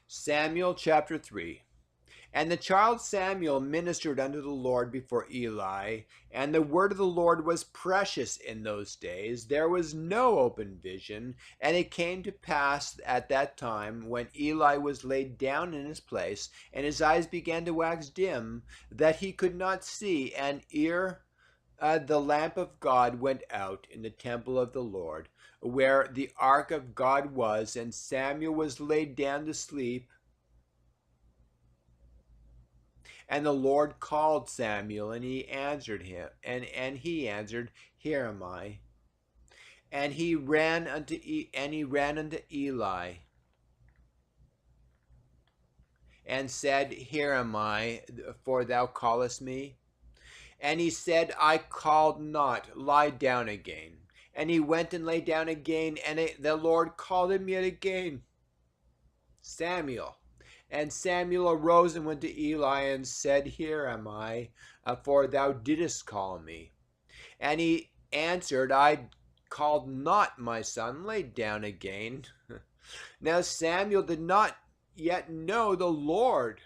Samuel chapter 3. And the child Samuel ministered unto the Lord before Eli, and the word of the Lord was precious in those days. There was no open vision. And it came to pass at that time, when Eli was laid down in his place, and his eyes began to wax dim, that he could not see, and ere the lamp of God went out in the temple of the Lord, where the ark of God was, and Samuel was laid down to sleep. And the Lord called Samuel, and he answered him, and he answered, Here am I. And he ran unto Eli, and said, Here am I, for thou callest me. And he said, I called not, lie down again. And he went and lay down again, and the Lord called him yet again, Samuel. And Samuel arose and went to Eli and said, Here am I, for thou didst call me. And he answered, I called not, my son, lay down again. Now Samuel did not yet know the Lord,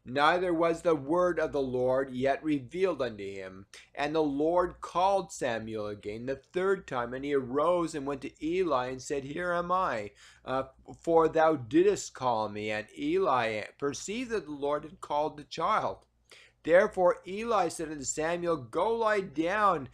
neither was the word of the Lord yet revealed unto him. And the Lord called Samuel again the third time, and he arose and went to Eli and said, Here am I, for thou didst call me. And Eli perceived that the Lord had called the child. Therefore Eli said unto Samuel, Go lie down,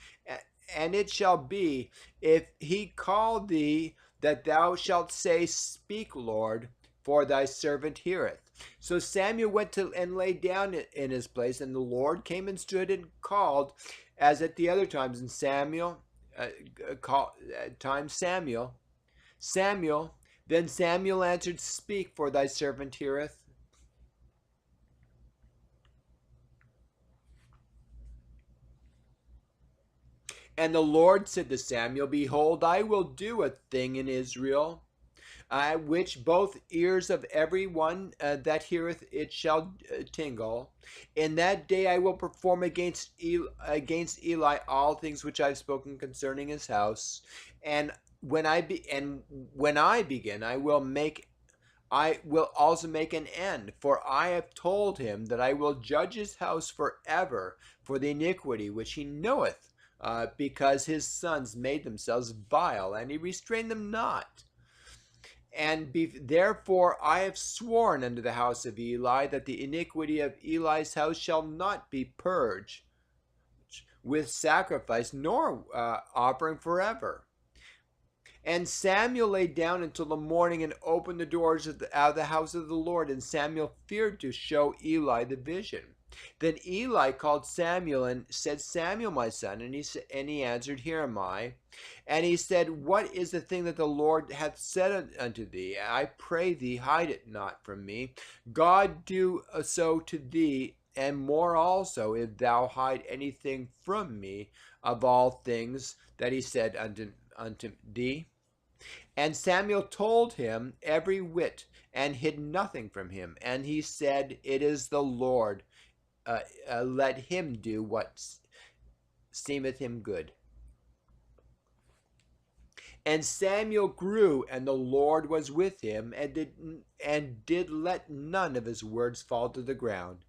and it shall be, if he call thee, that thou shalt say, Speak, Lord, for thy servant heareth. So Samuel went to and lay down in his place, and the Lord came and stood and called, as at the other times. And Samuel Samuel. Then Samuel answered, Speak, for thy servant heareth. And the Lord said to Samuel, Behold, I will do a thing in Israel, which both ears of every one that heareth it shall tingle. In that day I will perform against Eli all things which I have spoken concerning his house. And when I begin, I will also make an end. For I have told him that I will judge his house forever for the iniquity which he knoweth, because his sons made themselves vile, and he restrained them not. And therefore I have sworn unto the house of Eli that the iniquity of Eli's house shall not be purged with sacrifice, nor offering forever. And Samuel lay down until the morning, and opened the doors out of the house of the Lord. And Samuel feared to show Eli the vision. Then Eli called Samuel and said, Samuel, my son. And he answered, Here am I. And he said, What is the thing that the Lord hath said unto thee? I pray thee, hide it not from me. God do so to thee, and more also, if thou hide anything from me of all things that he said unto thee. And Samuel told him every whit, and hid nothing from him. And he said, It is the Lord. Let him do what seemeth him good. And Samuel grew, and the Lord was with him, and did let none of his words fall to the ground.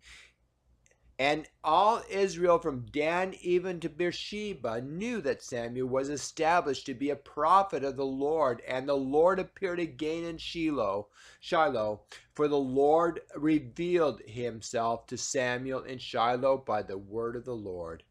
And all Israel from Dan even to Beersheba knew that Samuel was established to be a prophet of the Lord. And the Lord appeared again in Shiloh, for the Lord revealed himself to Samuel in Shiloh by the word of the Lord.